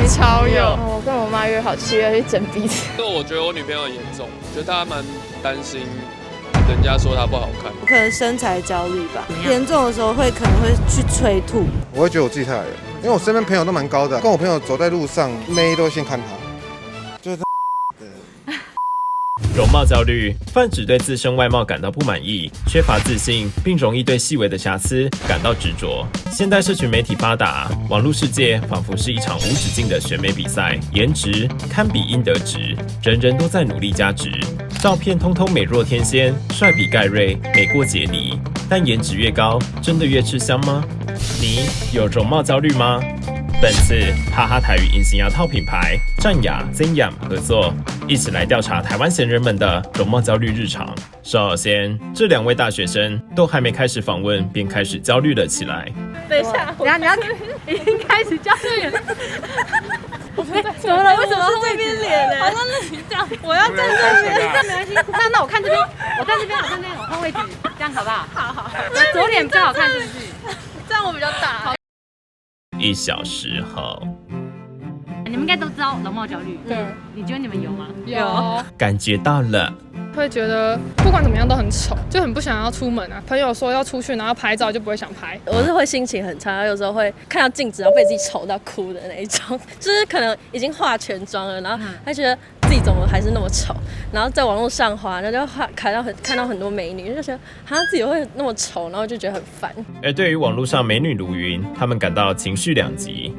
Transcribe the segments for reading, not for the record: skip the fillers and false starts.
超有。我跟我妈约好7月去整鼻子。我觉得我女朋友很严重，觉得她蛮担心人家说她不好看。可能身材焦虑吧，严重的时候可能会去催吐。我会觉得我自己太矮了，因为我身边朋友都蛮高的，跟我朋友走在路上，妹都先看他，就是容貌焦虑泛指对自身外貌感到不满意，缺乏自信，并容易对细微的瑕疵感到执着。现代社群媒体发达，网络世界仿佛是一场无止境的选美比赛，颜值堪比应得值，人人都在努力加值。照片通通美若天仙，帅比盖瑞，美过杰尼。但颜值越高，真的越吃香吗？你有容貌焦虑吗？本次哈哈台语隐形牙套品牌战雅、真雅合作，一起来调查台湾闲人们的容貌焦虑日常。首先，这2位大学生都还没开始访问，便开始焦虑了起来。等一下，你要已经开始焦虑了。怎么了？为什么是这边脸呢？好像那你这样，我要站这边，这没关系。那我看这边，我站这边，我站这边，我换位置，这样好不好？好。左脸比较好看，是不是？这样我比较大。1小时后，你们应该都知道容貌焦虑，对？你觉得你们有吗？有，感觉到了。会觉得不管怎么样都很丑，就很不想要出门啊。朋友说要出去，然后拍照就不会想拍。我是会心情很差，有时候会看到镜子，然后被自己丑到哭的那一种。就是可能已经化全妆了，然后还觉得自己怎么还是那么丑，然后在网络上滑，然后就看到很多美女，就觉得好像自己会那么丑，然后就觉得很烦。而对于网络上美女如云，他们感到情绪两极。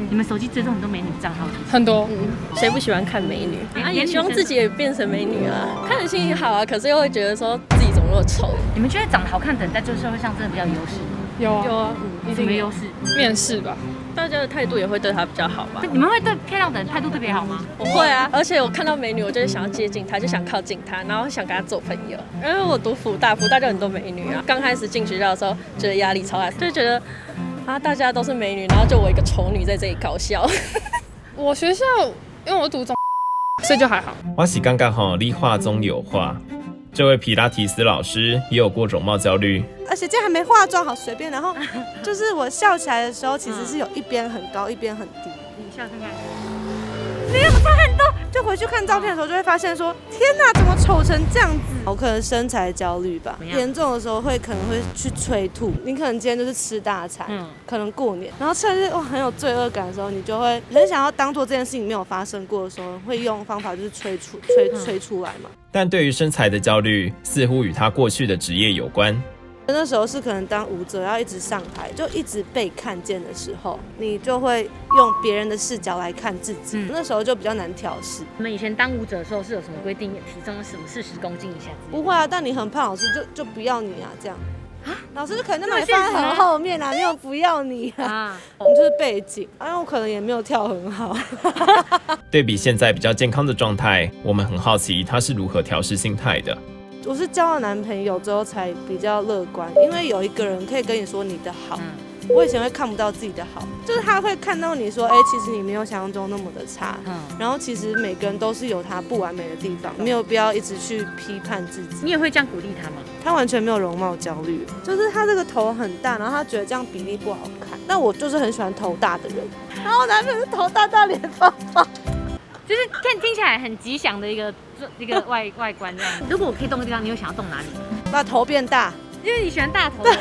你们手机追踪很多美女账号，很多，谁不喜欢看美女？也希望自己也变成美女啊，看着心情好啊，可是又会觉得说自己怎么那么丑。你们觉得长得好看的人在这个社会上真的比较有优势吗？有啊，什么优势？面试吧，大家的态度也会对她比较好吧？你们会对漂亮的人态度特别好吗？我会啊，而且我看到美女，我就想要接近她，就想靠近她，然后想跟她做朋友。因为我读辅大就很多美女啊，刚开始进学校的时候，觉得压力超大，就觉得啊，大家都是美女，然后就我一个丑女在这里搞笑。我学校因为我读中，所以就还好。我是刚刚好，你话中有话。这位皮拉提斯老师也有过容貌焦虑，而且这样还没化妆，好随便。然后就是我笑起来的时候，其实是有一边很高，一边很低。你笑看看，没有差很多。就回去看照片的时候，就会发现说，天哪，怎么丑成这样子？我可能身材焦虑吧，严重的时候可能会去催吐。你可能今天就是吃大餐，可能过年，然后趁是很有罪恶感的时候，你就会很想要当做这件事情没有发生过的时候，会用方法就是催出来嘛。但对于身材的焦虑，似乎与他过去的职业有关。那时候是可能当舞者要一直上台，就一直被看见的时候，你就会用别人的视角来看自己，那时候就比较难调试。你们以前当舞者的时候是有什么规定？体重什么40公斤以下？不会啊，但你很胖，老师就不要你啊，这样。老师就可能把你放在很后面啊，没有不要你啊，你就是背景。因为我可能也没有跳很好。对比现在比较健康的状态，我们很好奇他是如何调试心态的。我是交了男朋友之后才比较乐观，因为有一个人可以跟你说你的好。我以前会看不到自己的好，就是他会看到你说，其实你没有想象中那么的差。然后其实每个人都是有他不完美的地方，没有必要一直去批判自己。你也会这样鼓励他吗？他完全没有容貌焦虑，就是他这个头很大，然后他觉得这样比例不好看。那我就是很喜欢头大的人，然后我男朋友是头大大脸方方。就是听起来很吉祥的一个外观这样。如果我可以动的地方，你会想要动哪里？把头变大，因为你喜欢大头的。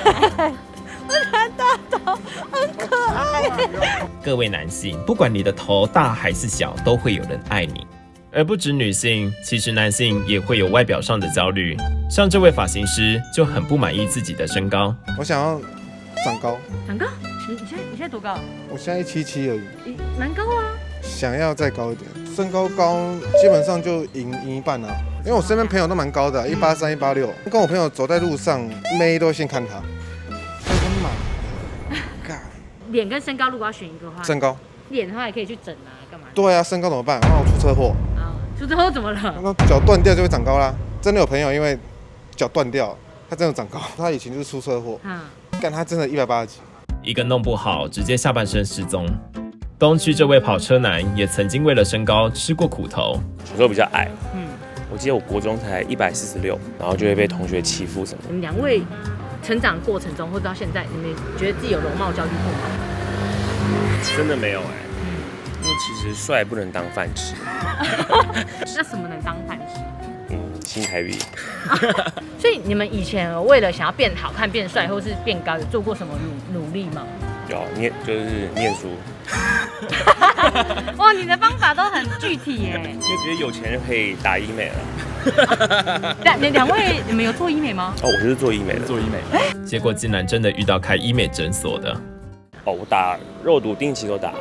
我喜欢大头，很可爱。各位男性，不管你的头大还是小，都会有人爱你。而不止女性，其实男性也会有外表上的焦虑。像这位发型师就很不满意自己的身高。我想要长高。长高？你现在多高？我现在177而已。蛮高啊。想要再高一点，身高高基本上就赢一半啊。因为我身边朋友都蛮高的，183、186，跟我朋友走在路上，妹都先看他。脸跟身高如果要选一个的话，身高。脸的话也可以去整啊，干嘛？对啊，身高怎么办？我出车祸。出车祸怎么了？那脚断掉就会长高啦。真的有朋友因为脚断掉，他真的长高。他以前就是出车祸，但他真的180几。一个弄不好，直接下半身失踪。东区这位跑车男也曾经为了身高吃过苦头。小时候比较矮，我记得我国中才146，然后就会被同学欺负什么。你们2位成长过程中，或者到现在，你们觉得自己有容貌焦虑过吗？真的没有你其实帅不能当饭吃，那什么能当饭吃？新台币。所以你们以前为了想要变好看、变帅或是变高，有做过什么努力吗？有就是念书，哇，你的方法都很具体耶。因为觉得有钱人可以打医美了。两位，你们有做医美吗？哦，我就是做医美的。做医美，结果竟然真的遇到开医美诊所的。哦，我打肉毒定期都打，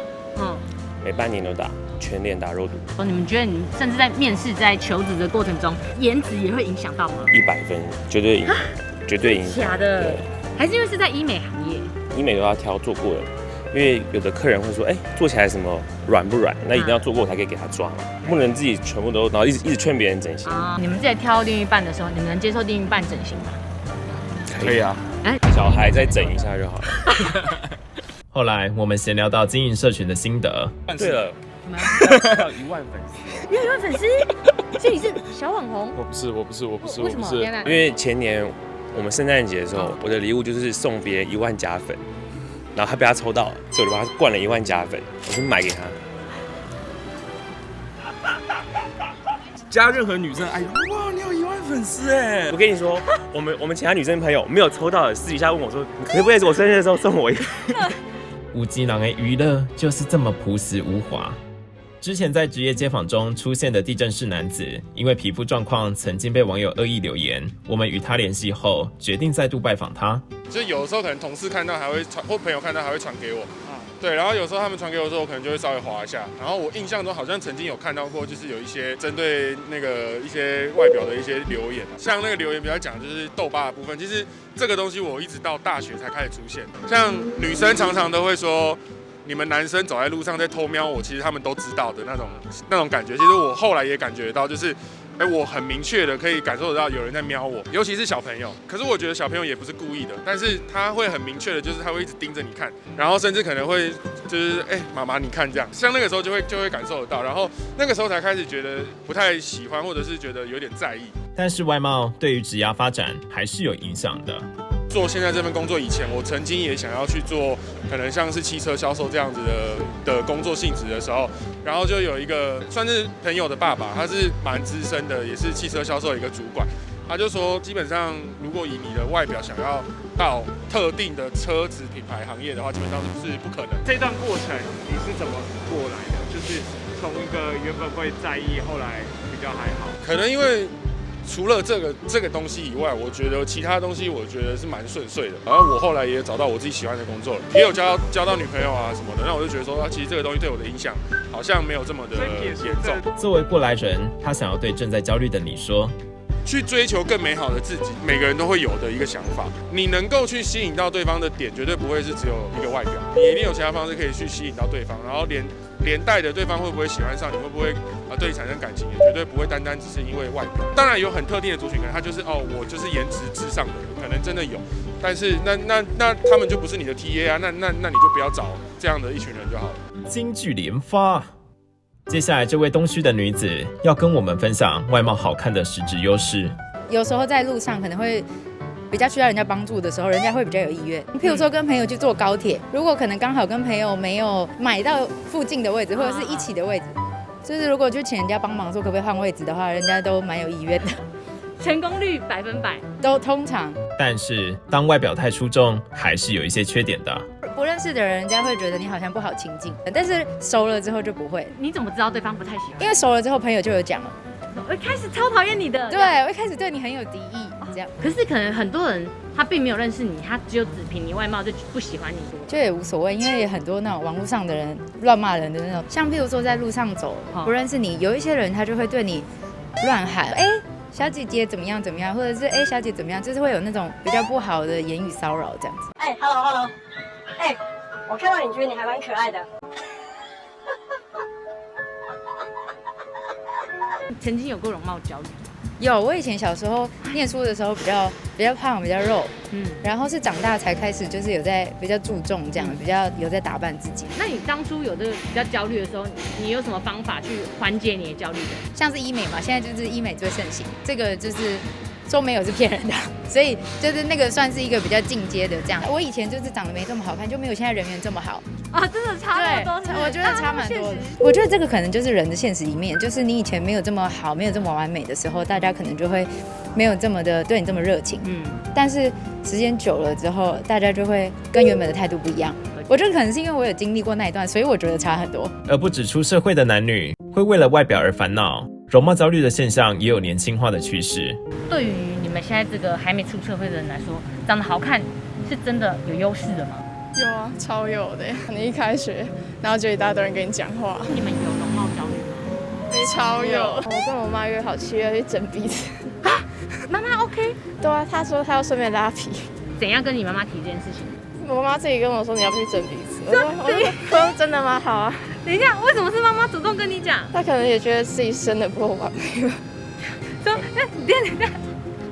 每半年都打，全脸打肉毒。哦，你们觉得你们甚至在面试、在求职的过程中，颜值也会影响到吗？100分，绝对影响。假的，还是因为是在医美行业？医美都要挑做过的，因为有的客人会说，做起来什么软不软，那一定要做过才可以给他抓，不能自己全部都，然后一直劝别人整形。你们在挑另一半的时候，你们能接受另一半整形吗？可以啊，小孩再整一下就好了。后来我们闲聊到经营社群的心得。对了，要1万粉丝。你有1万粉丝，所以你是小网红？我不是，为什么？因为前年我们圣诞节的时候，我的礼物就是送别人1万加粉，然后他被他抽到了，所以我就把他灌了1万加粉，我就买给他。加任何女生，哎，哇，你有1万粉丝哎！我跟你说，我们其他女生朋友没有抽到的，私底下问我说，你可不可以我生日的时候送我一个？有钱人的娱乐就是这么朴实无华。之前在职业街访中出现的地震式男子，因为皮肤状况曾经被网友恶意留言，我们与他联系后，决定再度拜访他。就有的时候可能同事看到还会传，或朋友看到还会传给我。对，然后有时候他们传给我的时候，我可能就会稍微滑一下。然后我印象中好像曾经有看到过，就是有一些针对那个一些外表的一些留言，像那个留言比较讲就是痘疤的部分，其实这个东西我一直到大学才开始出现。像女生常常都会说，你们男生走在路上在偷瞄我，其实他们都知道的那种感觉。其实我后来也感觉到，就是我很明确的可以感受得到有人在瞄我，尤其是小朋友。可是我觉得小朋友也不是故意的，但是他会很明确的，就是他会一直盯着你看，然后甚至可能会就是妈妈你看这样，像那个时候就会感受得到，然后那个时候才开始觉得不太喜欢，或者是觉得有点在意。但是外貌对于职涯发展还是有影响的。做现在这份工作以前，我曾经也想要去做可能像是汽车销售这样子的工作性质的时候，然后就有一个算是朋友的爸爸，他是蛮资深的，也是汽车销售的一个主管，他就说基本上如果以你的外表想要到特定的车子品牌行业的话，基本上是不可能。这段过程你是怎么过来的？就是从一个原本会在意，后来比较还好。可能因为除了这个东西以外，我觉得其他东西我觉得是蛮顺遂的。然后我后来也找到我自己喜欢的工作了，也有交到女朋友啊什么的。那我就觉得说，其实这个东西对我的影响好像没有这么的严重。作为过来人，他想要对正在焦虑的你说：去追求更美好的自己，每个人都会有的一个想法。你能够去吸引到对方的点，绝对不会是只有一个外表，你一定有其他方式可以去吸引到对方，然后连带的对方会不会喜欢上你，会不会对你产生感情，也绝对不会单单只是因为外表。当然有很特定的族群，可能他就是我就是颜值至上的人，可能真的有，但是那他们就不是你的 TA 啊，那你就不要找这样的一群人就好了。金句连发。接下来这位东区的女子要跟我们分享外貌好看的实质优势。有时候在路上可能会比较需要人家帮助的时候，人家会比较有意愿。譬如说跟朋友去坐高铁，如果可能刚好跟朋友没有买到附近的位置，或者是一起的位置，就是如果去请人家帮忙说可不可以换位置的话，人家都蛮有意愿的，成功率100%，都通常。但是当外表太出众，还是有一些缺点的。不认识的人，人家会觉得你好像不好亲近，但是熟了之后就不会。你怎么知道对方不太喜欢？因为熟了之后，朋友就有讲了。我一开始超讨厌你的，对，我一开始对你很有敌意，这样。可是可能很多人他并没有认识你，他只有只凭你外貌就不喜欢你，就也无所谓，因为有很多那种网络上的人乱骂人的那种，像譬如说在路上走不认识你，有一些人他就会对你乱喊，小姐姐怎么样怎么样，或者是小姐怎么样，就是会有那种比较不好的言语骚扰这样子。Hello， 我看到你觉得你还蛮可爱的。曾经有过容貌焦虑？有，我以前小时候念书的时候比较胖，比较肉，然后是长大才开始就是有在比较注重这样，比较有在打扮自己。那你当初有这个比较焦虑的时候，你有什么方法去缓解你的焦虑的？像是医美嘛，现在就是医美最盛行，这个就是说没有是骗人的，所以就是那个算是一个比较进阶的这样。我以前就是长得没这么好看，就没有现在人缘这么好啊，真的差那么多，我觉得差蛮多的。我觉得这个可能就是人的现实一面，就是你以前没有这么好，没有这么完美的时候，大家可能就会没有这么的对你这么热情。但是时间久了之后，大家就会跟原本的态度不一样。我觉得可能是因为我有经历过那一段，所以我觉得差很多。而不止出社会的男女会为了外表而烦恼，容貌焦虑的现象也有年轻化的趋势。对于你们现在这个还没出社会的人来说，长得好看是真的有优势的吗？有啊，超有的。你一开学，然后就一大堆人跟你讲话。你们有容貌焦虑吗？超有。我跟我妈约好7月去整鼻子。妈妈 OK？ 对啊，她说她要顺便拉皮。怎样跟你妈妈提这件事情？我妈自己跟我说你要不去整鼻子。我说真的吗？好啊。等一下，为什么是妈妈主动跟你讲？她可能也觉得自己生的不够完美吧。说，等一下，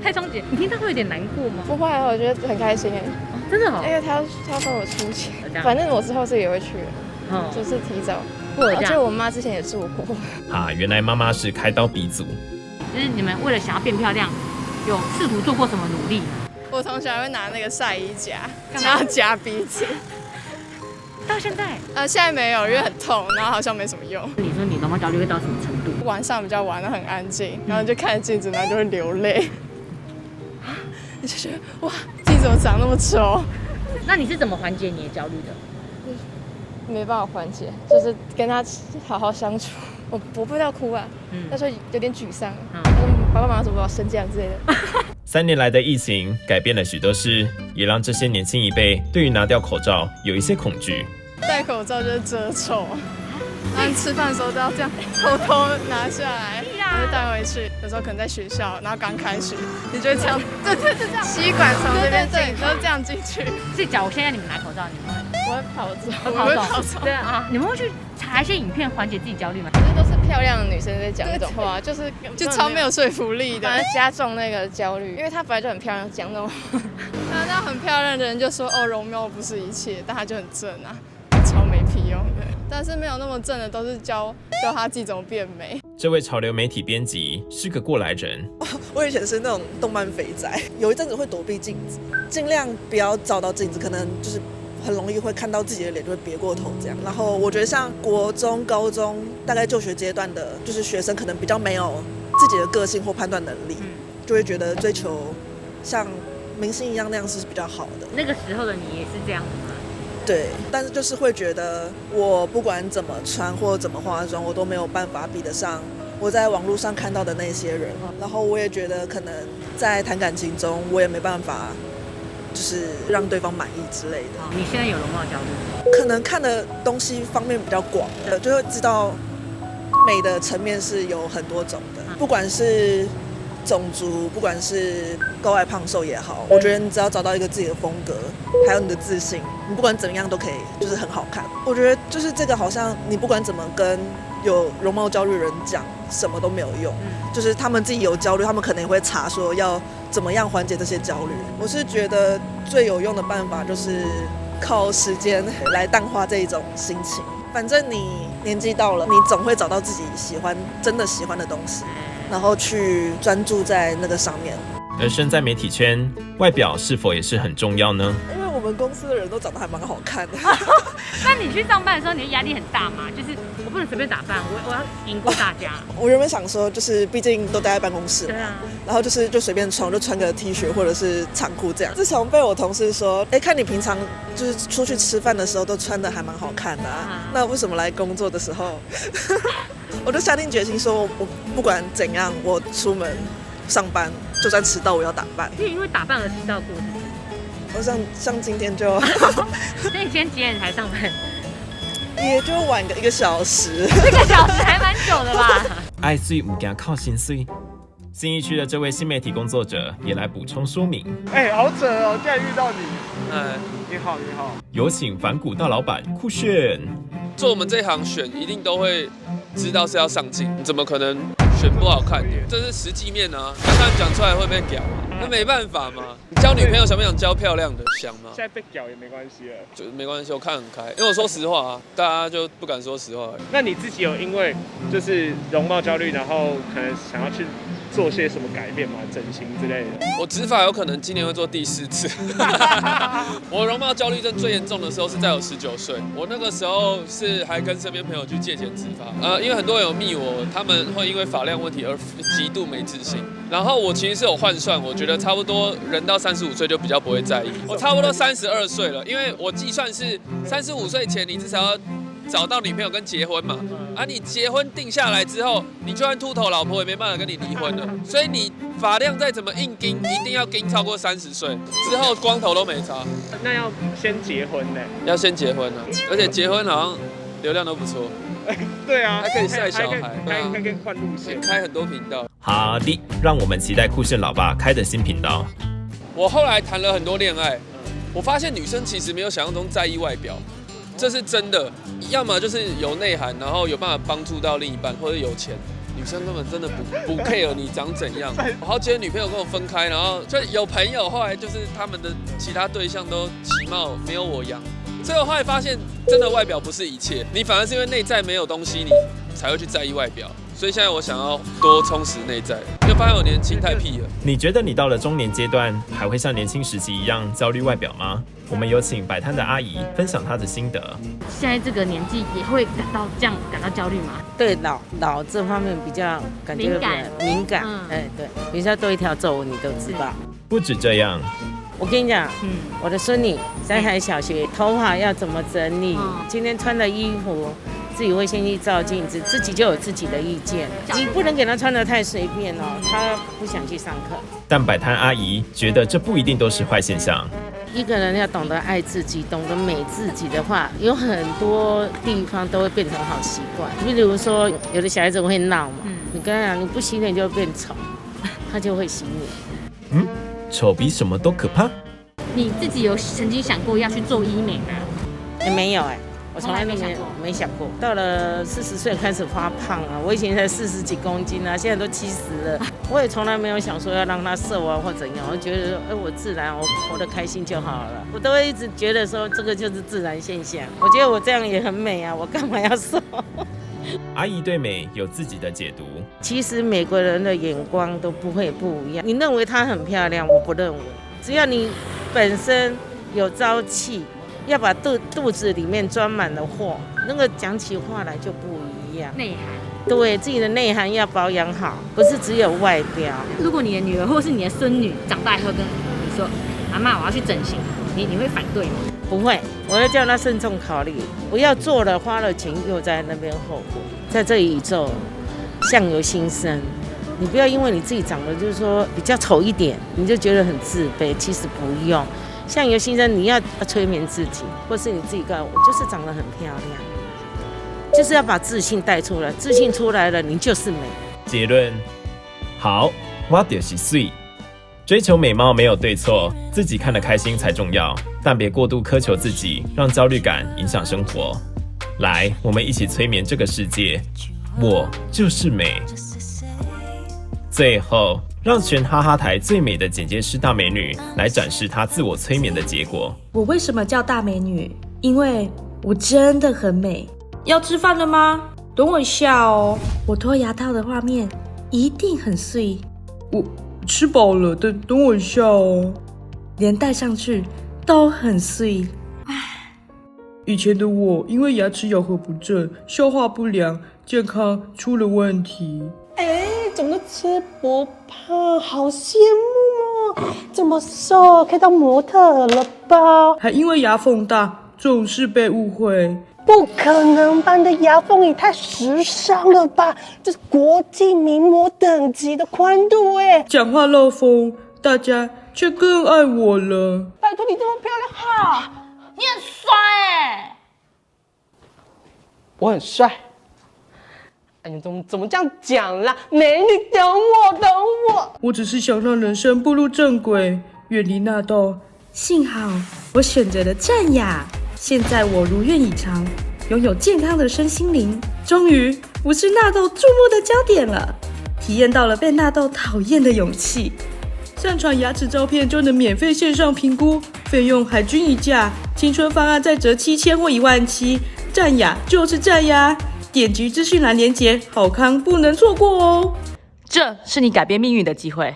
太聪姐，你听到会有点难过吗？不会啊，我觉得很开心哎。真的哦，因为他跟我出钱，反正我之后自己也会去，就是提早。而且我妈之前也做过。原来妈妈是开刀鼻祖。就是你们为了想要变漂亮，有试图做过什么努力吗？我从小会拿那个晒衣夹，然后夹鼻子。到现在？现在没有，因为很痛，然后好像没什么用。你说你容貌焦虑会到什么程度？晚上比较晚，然后很安静，然后就看着镜子，然后就会流泪。你就觉得哇，自己怎么长那么丑？那你是怎么缓解你的焦虑的？没办法缓解，就是跟他好好相处。我不会要哭啊，那时候有点沮丧，爸爸妈妈怎么把我生这样之类的。3年来的疫情改变了许多事，也让这些年轻一辈对于拿掉口罩有一些恐惧。戴口罩就是遮丑，然后吃饭的时候都要这样偷偷拿下来，然后带回去。有时候可能在学校，然后刚开学，你就会这样，对，就这样，吸管从这边进，都这样进去。所以，假如现在你们拿口罩，你们我会跑走，我会跑走。对啊，你们会去查一些影片缓解自己焦虑吗？这都是漂亮的女生在讲这种话，就超没有说服力的，反而加重那个焦虑，因为她本来就很漂亮，讲那种话。那很漂亮的人就说容貌不是一切，但她就很正啊。超没屁用的，但是没有那么正的都是教他自己怎么变美。这位潮流媒体编辑是个过来人。我以前是那种动漫肥宅，有一阵子会躲避镜子，尽量不要照到镜子，可能就是很容易会看到自己的脸就会别过头这样。然后我觉得像国中、高中大概就学阶段的，就是学生可能比较没有自己的个性或判断能力，就会觉得追求像明星一样那样是比较好的。那个时候的你也是这样的吗？对，但是就是会觉得我不管怎么穿或怎么化妆，我都没有办法比得上我在网络上看到的那些人。然后我也觉得可能在谈感情中，我也没办法就是让对方满意之类的。你现在有容貌焦虑？可能看的东西方面比较广，就会知道美的层面是有很多种的，不管是种族，不管是高矮胖瘦也好，我觉得你只要找到一个自己的风格，还有你的自信，你不管怎么样都可以，就是很好看。我觉得就是这个好像你不管怎么跟有容貌焦虑人讲，什么都没有用。就是他们自己有焦虑，他们可能也会查说要怎么样缓解这些焦虑。我是觉得最有用的办法就是靠时间来淡化这一种心情。反正你年纪到了，你总会找到自己真的喜欢的东西。然后去专注在那个上面。而身在媒体圈，外表是否也是很重要呢？因为我们公司的人都长得还蛮好看的。那你去上班的时候，你的压力很大吗？就是我不能随便打扮，我要赢过大家。我原本想说，就是毕竟都待在办公室嘛，对啊，然后就随便穿，就穿个 T 恤或者是长裤这样。自从被我同事说，看你平常就是出去吃饭的时候都穿的还蛮好看的那为什么来工作的时候？我就下定决心说，我不管怎样，我出门上班，就算迟到我要打扮。因为打扮而迟到过我像今天就，所以你今天几点才上班？也就晚个1个小时。1个小时还蛮久的吧？爱水不怕靠心水。信义区的这位新媒体工作者也来补充说明。好扯哦，竟然遇到你。你好。有请反骨大老板酷炫。做我们这行选一定都会知道是要上镜，怎么可能选不好看？这是实际面啊，刚刚讲出来会被屌啊，那没办法嘛。你交女朋友想不想交漂亮的？想吗？现在被屌也没关系了，就没关系，我看很开，因为我说实话啊，大家就不敢说实话。那你自己有因为就是容貌焦虑，然后可能想要去做些什么改变吗？整形之类的？我植发有可能今年会做第4次。我容貌焦虑症最严重的时候是在我19岁，我那个时候是还跟身边朋友去借钱植发，因为很多人有密我，他们会因为发量问题而极度没自信。然后我其实是有换算，我觉得差不多人到35岁就比较不会在意。我差不多32岁了，因为我计算是35岁前你至少要找到女朋友跟结婚嘛，你结婚定下来之后，你就算秃头老婆也没办法跟你离婚了，所以你发量再怎么硬盯，一定要盯超过30岁之后，光头都没差。那要先结婚呢？要先结婚啊，而且结婚好像流量都不错。对啊，还可以晒小孩，还可以换路线，开很多频道。好的，让我们期待酷炫老爸开的新频道。我后来谈了很多恋爱，我发现女生其实没有想象中在意外表。这是真的，要么就是有内涵，然后有办法帮助到另一半，或者有钱。女生根本真的不 care 你长怎样。我好几个女朋友跟我分开，然后就有朋友后来就是他们的其他对象都其貌没有我样，所以我后来发现，真的外表不是一切，你反而是因为内在没有东西，你才会去在意外表。所以现在我想要多充实内在，因为发现我年轻太屁了。你觉得你到了中年阶段，还会像年轻时期一样焦虑外表吗？我们有请摆摊的阿姨分享她的心得。现在这个年纪也会感到焦虑吗？对老这方面比较感觉敏感，对，比如说多一条皱纹你都知道。不止这样，我跟你讲，我的孙女3海小学，头发要怎么整理，今天穿的衣服。自己会先去照镜子，自己就有自己的意见。你不能给他穿得太随便哦，他不想去上课。但摆摊阿姨觉得这不一定都是坏现象。一个人要懂得爱自己，懂得美自己的话，有很多地方都会变成好习惯。比如说，有的小孩子会闹嘛，你跟他讲你不洗脸就会变丑，他就会洗脸。丑比什么都可怕。你自己有曾经想过要去做医美吗？也没有我从来都没想过，到了40岁开始发胖啊！我以前才40几公斤啊，现在都70了。我也从来没有想说要让它瘦啊或怎样，我觉得我自然，我活得开心就好了。我都会一直觉得说这个就是自然现象。我觉得我这样也很美啊，我干嘛要瘦？阿姨对美有自己的解读。其实每个人的眼光都不会不一样。你认为她很漂亮，我不认为。只要你本身有朝气。要把肚子里面装满了货，那个讲起话来就不一样。内涵，对自己的内涵要保养好，不是只有外表。如果你的女儿或是你的孙女长大以后跟你说：“阿嬷，我要去整形”，你会反对吗？不会，我要叫她慎重考虑，不要做了花了钱又在那边后悔。在这宇宙，相由心生，你不要因为你自己长得就是说比较丑一点，你就觉得很自卑。其实不用。相由心生，你要催眠自己，或是你自己告诉我就是长得很漂亮，就是要把自信带出来，自信出来了，你就是美。结论：好，我就是水。追求美貌没有对错，自己看得开心才重要，但别过度苛求自己，让焦虑感影响生活。来，我们一起催眠这个世界，我就是美。最后。让全哈哈台最美的剪接师大美女来展示她自我催眠的结果。我为什么叫大美女？因为我真的很美。要吃饭了吗？等我一下哦。我脱牙套的画面一定很碎。我吃饱了，等我一下哦。连戴上去都很碎。以前的我因为牙齿咬合不正，消化不良，健康出了问题。怎么吃不胖？好羡慕哦！这么瘦，可以当模特了吧？还因为牙缝大，总是被误会。不可能吧？你的牙缝也太时尚了吧？这是国际名模等级的宽度哎！讲话漏风，大家却更爱我了。拜托你这么漂亮哈！你很帅哎！我很帅。你怎么这样讲啦？美女，等我！我只是想让人生步入正轨，远离纳豆。幸好我选择了战雅，现在我如愿以偿，拥有健康的身心灵，终于不是纳豆注目的焦点了。体验到了被纳豆讨厌的勇气。上传牙齿照片就能免费线上评估，费用海均一价，青春方案再折7000或17000，战雅就是战雅。点击资讯栏连结，好康不能错过哦！这是你改变命运的机会。